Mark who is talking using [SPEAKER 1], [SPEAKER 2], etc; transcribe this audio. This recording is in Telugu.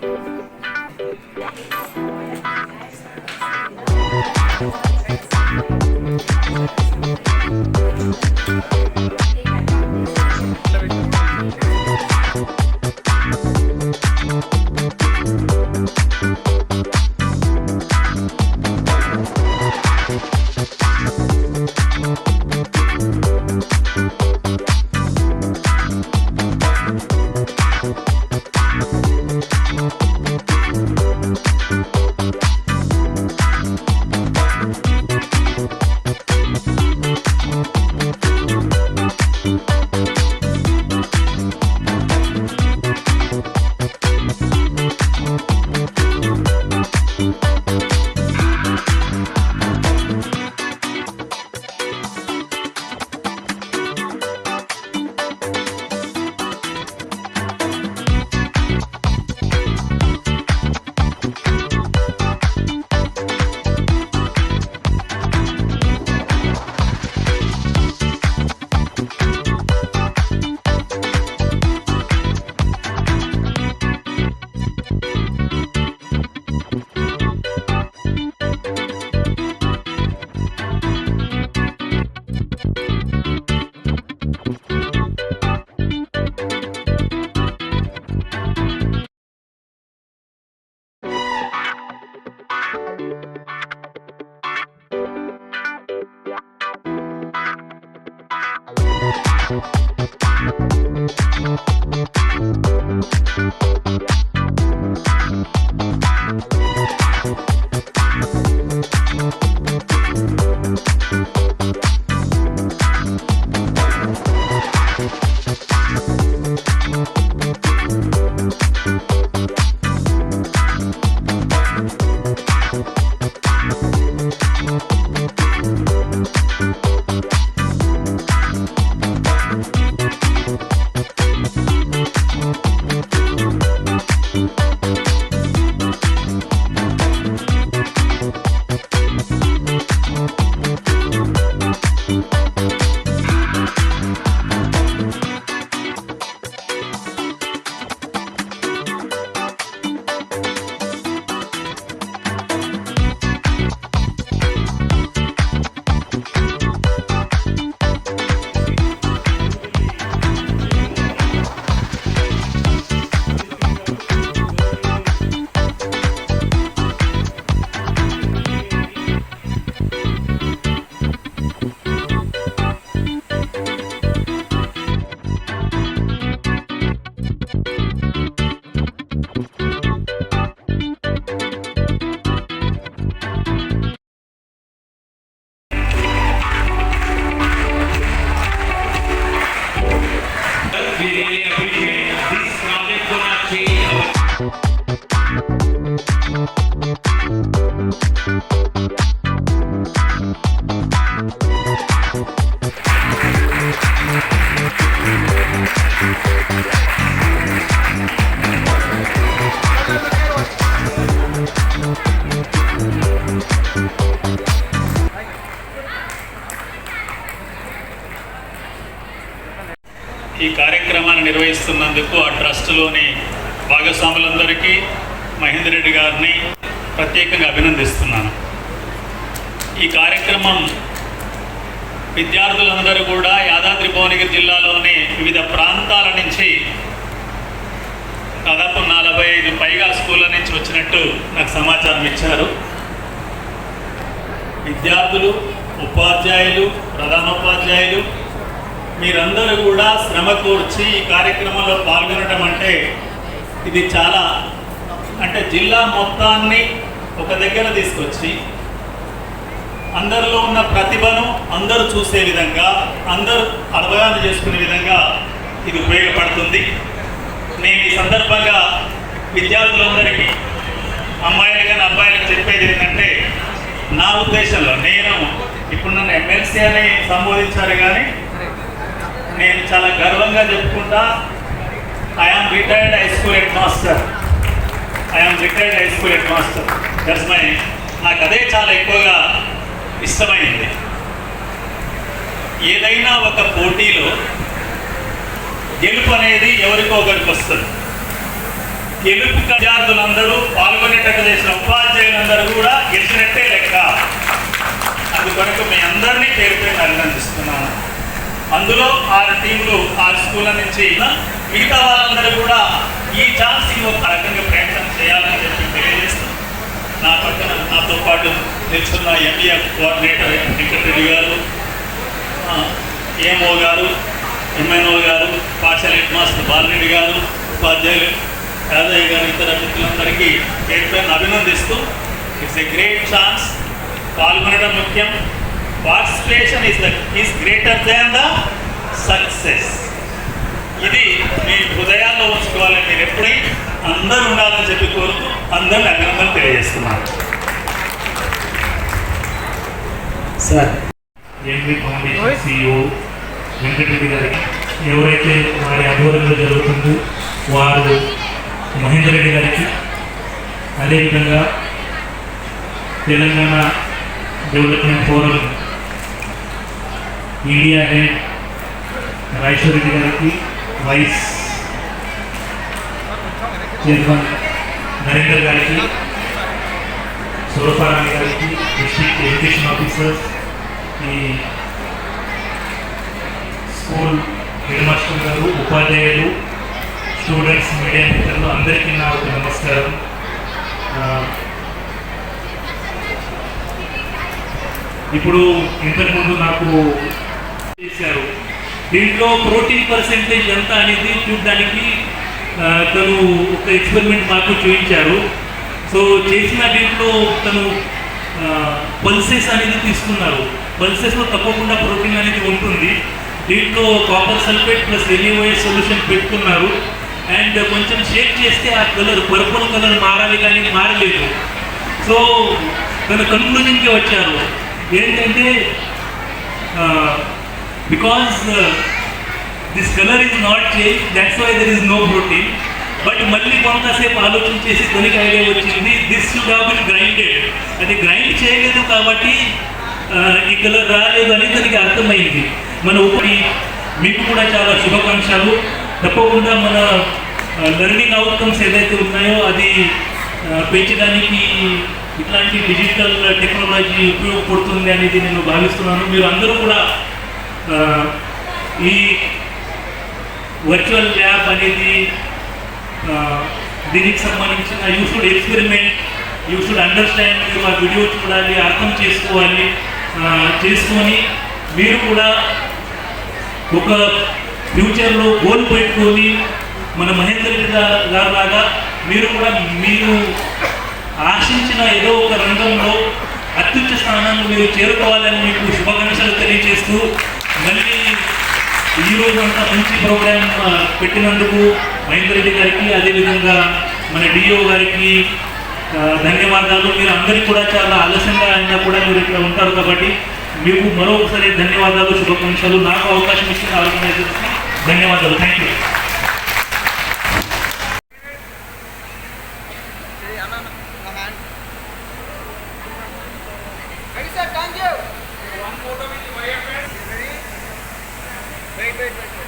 [SPEAKER 1] ఈ కార్యక్రమాన్ని నిర్వహిస్తున్నందుకు ఆ ట్రస్ట్లోని భాగస్వాములందరికీ మహేందర్ రెడ్డి గారిని ప్రత్యేకంగా అభినందిస్తున్నాను. ఈ కార్యక్రమం విద్యార్థులందరూ కూడా యాదాద్రి భువనగిరి జిల్లాలోని వివిధ ప్రాంతాల నుంచి దాదాపు 45 పైగా స్కూళ్ళ నుంచి వచ్చినట్టు నాకు సమాచారం ఇచ్చారు. విద్యార్థులు, ఉపాధ్యాయులు, ప్రధానోపాధ్యాయులు మీరందరూ కూడా శ్రమ కూర్చి ఈ కార్యక్రమంలో పాల్గొనడం అంటే ఇది చాలా జిల్లా మొత్తాన్ని ఒక దగ్గర తీసుకొచ్చి అందరిలో ఉన్న ప్రతిభను అందరూ చూసే విధంగా, అందరూ అవగాహన చేసుకునే విధంగా ఇది ఉపయోగపడుతుంది. నేను ఈ సందర్భంగా విద్యార్థులందరికీ, అమ్మాయిలు కానీ అబ్బాయిలకు చెప్పేది ఏంటంటే, నా ఉద్దేశంలో నేను ఇప్పుడు నన్ను ఎమ్మెల్సీ అని సంబోధించారు కానీ నేను చాలా గర్వంగా చెప్పుకుంటా, I am retired high school head master. నాకు అదే చాలా ఎక్కువగా ఇష్టమైంది. ఏదైనా ఒక పోటీలో గెలుపు అనేది ఎవరికో ఒకరికి వస్తుంది. గెలుపు విద్యార్థులందరూ పాల్గొనేటట్టు చేసిన ఉపాధ్యాయులందరూ కూడా గెలిచినట్టే లెక్క. అందుకొరకు మీ అందరినీ పేరు పేరు అభినందిస్తున్నాను. అందులో 6 టీంలు 6 స్కూళ్ళ నుంచి మిగతా వాళ్ళందరూ కూడా ఈ ఛాన్సింగ్ ఒక రకంగా ప్రయత్నం చేయాలని చెప్పి తెలియజేస్తూ నా పక్కన నాతో పాటు నిల్చున్న ఎంఈఎఫ్ కోఆర్డినేటర్ వెంకటరెడ్డి గారు, ఏఎంఓ గారు, ఎంఎన్ఓ గారు, పాఠశాల హెడ్ మాస్టర్ బాలరెడ్డి గారు, ఉపాధ్యాయులు యాదయ్య గారు, ఇతర మిత్రులందరికీ పేరు పేరును అభినందిస్తూ ఇట్స్ ఎ గ్రేట్ ఛాన్స్. పాల్గొనడం ముఖ్యం. Participation is greater than the success. ఇది మీ హృదయాల్లో ఉంచుకోవాలని మీరు ఎప్పుడైనా అందరూ ఉండాలని చెప్పి కోరుతూ అందరిని అభినందనలు తెలియజేస్తున్నాను.
[SPEAKER 2] Sir M V foundation CEO Venkatareddy గారికి, ఎవరైతే వారి ఆధ్వర్యంలో జరుగుతుందో వారు మహేందర్ రెడ్డి గారికి, అదేవిధంగా Telangana development forum India head Rajeshwara Reddy గారికి, వైస్ చైర్మన్ నరేందర్ గారికి, సురపారాణి గారికి, డిస్ట్రిక్ట్ ఎడ్యుకేషన్ ఆఫీసర్స్, ఈ స్కూల్ హెడ్ మాస్టర్ గారు, ఉపాధ్యాయులు, స్టూడెంట్స్, మీడియా మిత్రులు అందరికీ నా ఒక నమస్కారం. ఇప్పుడు ఇంతకుముందు నాకు చేశారు, దీంట్లో ప్రోటీన్ పర్సెంటేజ్ ఎంత అనేది చూడడానికి తను ఒక ఎక్స్పెరిమెంట్ మాకు చూపించారు. సో చేసిన దీంట్లో తను పల్సెస్ అనేది తీసుకున్నారు. పల్సెస్లో తప్పకుండా ప్రోటీన్ అనేది ఉంటుంది. దీంట్లో copper sulphate plus NaOH solution పెట్టుకున్నారు. అండ్ కొంచెం షేక్ చేస్తే ఆ కలర్ పర్పుల్ కలర్ మారాలి, కానీ మారలేదు. సో తన కన్క్లూజన్కి వచ్చారు ఏంటంటే because this colour is not change, that's why there is no protein. But మళ్ళీ కొంతసేపు ఆలోచన చేసి తనకి ఐడియా వచ్చింది, this should have been grinded. అది గ్రైండ్ చేయలేదు కాబట్టి ఈ కలర్ రాలేదు అని తనకి అర్థమైంది. మన ఉపరి మీకు కూడా చాలా శుభాకాంక్షలు. తప్పకుండా మన లెర్నింగ్ అవుట్కమ్స్ ఏదైతే ఉన్నాయో అది పెంచడానికి ఇట్లాంటి డిజిటల్ టెక్నాలజీ ఉపయోగపడుతుంది అనేది నేను భావిస్తున్నాను. మీరు అందరూ కూడా ఈ వర్చువల్ ల్యాబ్ అనేది దీనికి సంబంధించిన you should experiment, you should understand. మీరు ఆ వీడియో చూడాలి, అర్థం చేసుకోవాలి, చేసుకొని మీరు కూడా ఒక ఫ్యూచర్లో గోల్ పెట్టుకొని మన మహేందర్ రెడ్డి గారు లాగా మీరు కూడా మీరు ఆశించిన ఏదో ఒక రంగంలో అత్యుచ్చ స్థానాన్ని మీరు చేరుకోవాలని మీకు శుభాకాంక్షలు తెలియజేస్తూ, మళ్ళీ ఈరోజు అంతా మంచి ప్రోగ్రాం పెట్టినందుకు మహేందర్ రెడ్డి గారికి, అదేవిధంగా మన DO గారికి ధన్యవాదాలు. మీరు అందరికీ కూడా చాలా ఆలస్యంగా అయినా కూడా మీరు ఇక్కడ ఉంటారు కాబట్టి మీకు మరొకసారి ధన్యవాదాలు, శుభాకాంక్షలు. నాకు అవకాశం ఇచ్చిన ఆర్గనైజర్స్కి ధన్యవాదాలు. Thank you.
[SPEAKER 3] One photo with the YFS. Ready? Wait.